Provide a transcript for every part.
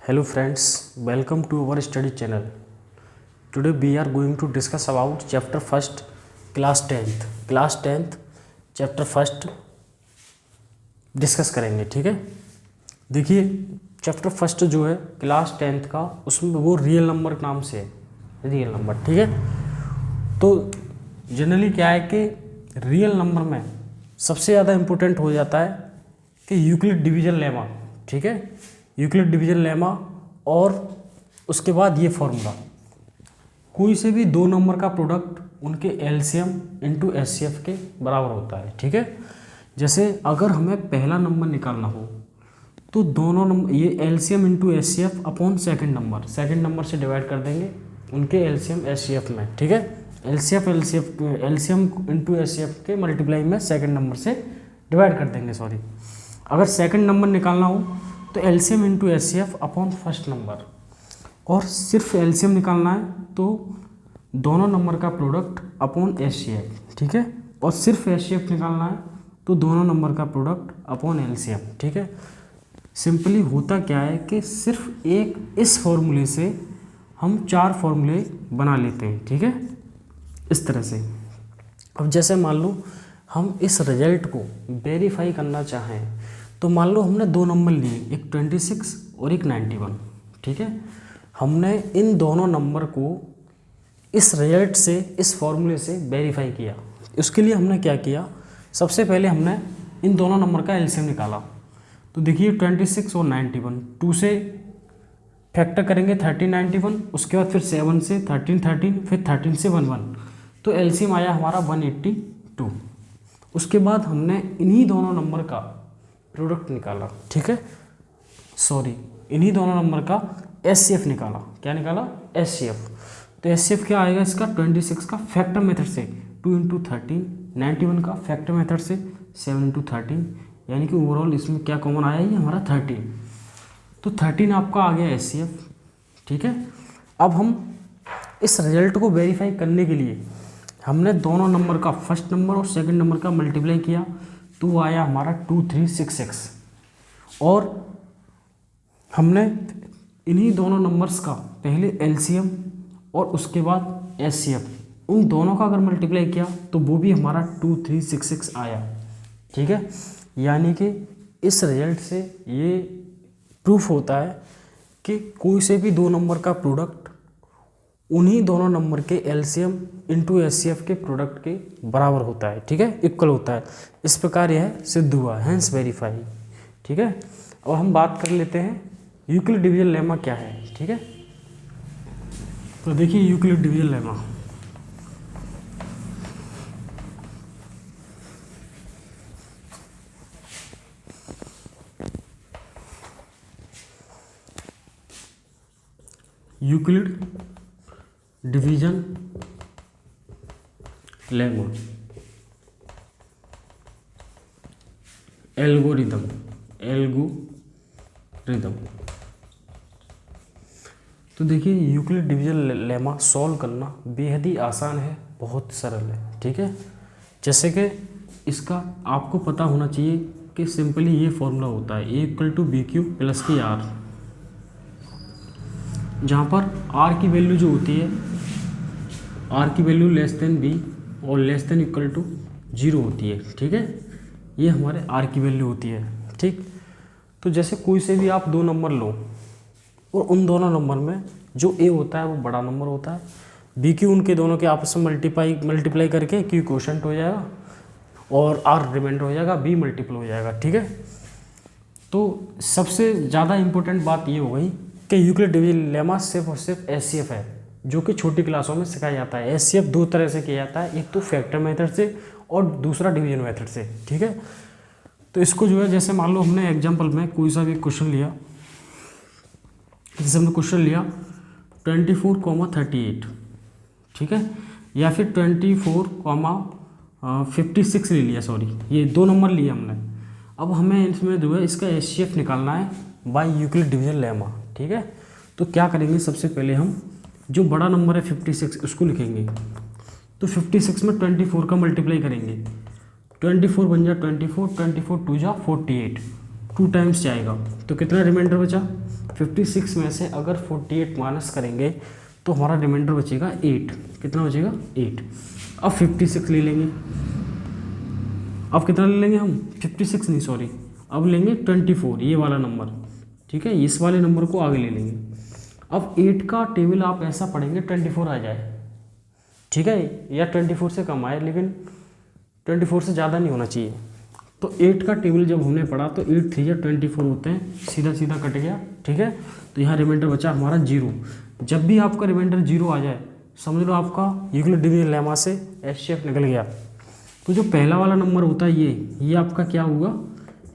Hello friends, welcome to our study channel. Today we are going to discuss about chapter first, class 10th chapter first discuss करेंगे। ठीक है, देखिए chapter first जो है class 10th का, उसमें वो रियल नंबर नाम से है, रियल नंबर। ठीक है, तो जनरली क्या है कि रियल नंबर में सबसे ज़्यादा इम्पोर्टेंट हो जाता है कि यूक्लिड डिवीजन लेमा। ठीक है, यूक्लिड डिवीजन लेमा, और उसके बाद ये फॉर्मूला, कोई से भी दो नंबर का प्रोडक्ट उनके एलसीएम इंटू एचसीएफ के बराबर होता है। ठीक है, जैसे अगर हमें पहला नंबर निकालना हो तो दोनों नंबर, ये LCM into HCF upon second number से डिवाइड कर देंगे उनके एलसीएम एचसीएफ में। ठीक है, एलसीएम इंटू एचसीएफ के मल्टीप्लाई में सेकंड नंबर से डिवाइड कर देंगे। सॉरी, अगर सेकंड नंबर निकालना हो तो LCM into HCF upon first number, और सिर्फ एलसीएम निकालना है तो दोनों नंबर का प्रोडक्ट अपॉन एचसीएफ। ठीक है, और सिर्फ एचसीएफ निकालना है तो दोनों नंबर का प्रोडक्ट अपॉन एलसीएम। ठीक है, सिंपली होता क्या है कि सिर्फ एक इस फॉर्मूले से हम चार फॉर्मूले बना लेते हैं। ठीक है, इस तरह से। अब जैसे मान लो हम इस रिजल्ट को वेरीफाई करना चाहें तो मान लो हमने दो नंबर लिए, एक 26 और एक 91। ठीक है, हमने इन दोनों नंबर को इस रिजल्ट से, इस फॉर्मूले से वेरीफाई किया। उसके लिए हमने क्या किया, सबसे पहले हमने इन दोनों नंबर का एलसीएम निकाला। तो देखिए 26 और 91, 2 से फैक्टर करेंगे 13 91, उसके बाद फिर 7 से 13 13, फिर 13 से 1 1, तो एलसीएम आया हमारा 182। उसके बाद हमने इन्हीं दोनों नंबर का प्रोडक्ट निकाला। ठीक है, सॉरी, इन्हीं दोनों नंबर का एचसीएफ निकाला। क्या निकाला? एचसीएफ। तो एचसीएफ क्या आएगा इसका? 26 का फैक्टर मेथड से 2 इंटू 13, 91 का फैक्टर मेथड से 7 इंटू 13, यानी कि ओवरऑल इसमें क्या कॉमन आया, ये हमारा 13। तो 13 आपका आ गया एचसीएफ। ठीक है, अब हम इस रिजल्ट को वेरीफाई करने के लिए हमने दोनों नंबर का, फर्स्ट नंबर और सेकंड नंबर का मल्टीप्लाई किया, तो वो आया हमारा 2366। और हमने इन्हीं दोनों नंबर्स का पहले एलसीएम और उसके बाद एचसीएफ, उन दोनों का अगर मल्टीप्लाई किया तो वो भी हमारा 2366 आया। ठीक है, यानी कि इस रिजल्ट से ये प्रूफ होता है कि कोई से भी दो नंबर का प्रोडक्ट उन्हीं दोनों नंबर के एलसीएम इंटू एचसीएफ के प्रोडक्ट के बराबर होता है। ठीक है, इक्वल होता है। इस प्रकार यह सिद्ध हुआ, हैंस वेरीफाई। ठीक है, और हम बात कर लेते हैं यूक्लिड डिवीजन लेमा क्या है। ठीक है, तो देखिए Euclid division lemma, Euclid division lemma algorithm तो देखिए यूक्लिड डिवीजन लेमा सॉल्व करना बेहद ही आसान है, बहुत सरल है। ठीक है, जैसे कि इसका आपको पता होना चाहिए कि सिंपली ये फॉर्मूला होता है A equal to B Q plus की R, जहाँ पर R की वैल्यू जो होती है, R की वैल्यू लेस देन B और लेस देन इक्वल टू 0 होती है। ठीक है, ये हमारे R की वैल्यू होती है। ठीक, तो जैसे कोई से भी आप दो नंबर लो और उन दोनों नंबर में जो A होता है वो बड़ा नंबर होता है, B क्यू उनके दोनों के आपस में मल्टीप्लाई करके Q क्वोशंट हो जाएगा और R रिमाइंडर हो जाएगा, B मल्टीपल हो जाएगा। ठीक है, तो सबसे ज़्यादा इम्पोर्टेंट बात ये हो गई कि यूक्लिड डिवीजन लेमा सिर्फ और सिर्फ एचसीएफ है, जो कि छोटी क्लासों में सिखाया जाता है। एचसीएफ दो तरह से किया जाता है, एक तो फैक्टर मेथड से और दूसरा डिवीजन मेथड से। ठीक है, तो इसको जो है, जैसे मान लो हमने एग्जांपल में कोई सा भी क्वेश्चन लिया, जैसे हमने क्वेश्चन लिया 24,38, ठीक है, या फिर 24,56 ले लिया, सॉरी ये दो नंबर लिए हमने। अब हमें इसमें जो है इसका एचसीएफ निकालना है बाय यूक्लिड डिवीजन लेमा। ठीक है, तो क्या करेंगे, सबसे पहले हम जो बड़ा नंबर है 56 उसको लिखेंगे। तो 56 में 24 का मल्टीप्लाई करेंगे, 24 बन जा 24, 24 2 जा 48, 2 टाइम्स जाएगा तो कितना रिमाइंडर बचा 56 में से अगर 48 माइनस करेंगे तो हमारा रिमाइंडर बचेगा 8। कितना बचेगा 8। अब 56 ले लेंगे, अब कितना ले लेंगे हम 56 नहीं सॉरी, अब लेंगे 24 ये वाला नंबर, ठीक है, इस वाले नंबर को आगे ले लेंगे। अब 8 का टेबल आप ऐसा पढ़ेंगे 24 आ जाए, ठीक है, या 24 से कम आए लेकिन 24 से ज़्यादा नहीं होना चाहिए। तो 8 का टेबल जब हमने पढ़ा तो 8 3 या 24 होते हैं, सीधा सीधा कट गया, ठीक है। तो यहाँ रिमाइंडर बचा हमारा 0। जब भी आपका रिमाइंडर 0 आ जाए समझ लो आपका यूक्लिड डिवीजन लेमा से HCF निकल गया। तो जो पहला वाला नंबर होता है ये आपका क्या होगा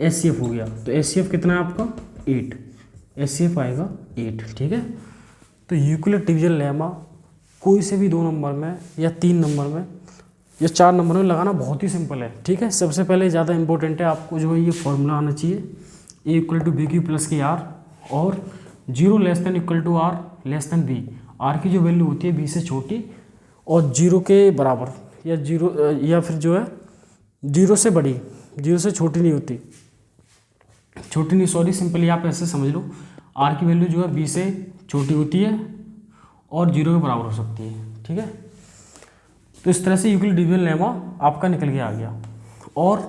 HCF हो गया। तो HCF कितना है आपका 8, HCF आएगा 8, ठीक है। तो यूक्लिड डिवीजन लेमा कोई से भी 2 नंबर में या 3 नंबर में या 4 नंबर में लगाना बहुत ही सिंपल है, ठीक है। सबसे पहले ज़्यादा इंपॉर्टेंट है आपको जो है ये फॉर्मूला आना चाहिए A = BQ + KR और 0 <= R <= B। R की जो वैल्यू होती है B से छोटी और 0 के बराबर या 0 या फिर जो है 0 से बड़ी, 0 से छोटी नहीं होती, छोटी नहीं सॉरी सिंपली आप ऐसे समझ लो R की वैल्यू जो है B से छोटी होती है और 0 के बराबर हो सकती है, ठीक है। तो इस तरह से यूक्लिड डिवीजन लेमा आपका निकल के आ गया। और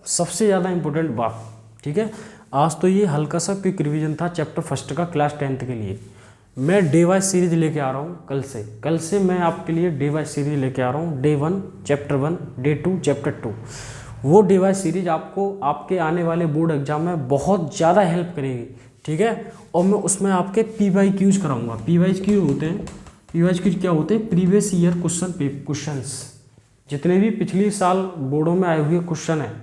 सबसे ज़्यादा इंपॉर्टेंट बात, ठीक है, आज तो ये हल्का सा क्विक रिवीजन था चैप्टर फर्स्ट का क्लास 10th के लिए। मैं डे वाइज सीरीज लेके आ रहा हूँ कल से मैं आपके लिए डे वाइज सीरीज लेके आ रहा हूँ। Day 1 chapter 1, day 2 chapter 2। वो डे वाइज सीरीज आपको आपके आने वाले बोर्ड एग्जाम में बहुत ज़्यादा हेल्प करेगी, ठीक है। और मैं उसमें आपके PYQs कराऊंगा। PYQ होते हैं, PYQ क्या होते हैं, प्रीवियस ईयर क्वेश्चंस, जितने भी पिछले साल बोर्डों में आए हुए क्वेश्चन हैं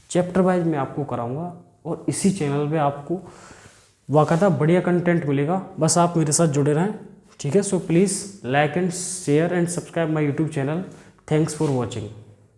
चैप्टर वाइज मैं आपको कराऊंगा। और इसी चैनल पे आपको वाकई बढ़िया कंटेंट मिलेगा, बस आप मेरे साथ जुड़े रहें, ठीक है। So please like and share and subscribe my YouTube channel. Thanks for watching.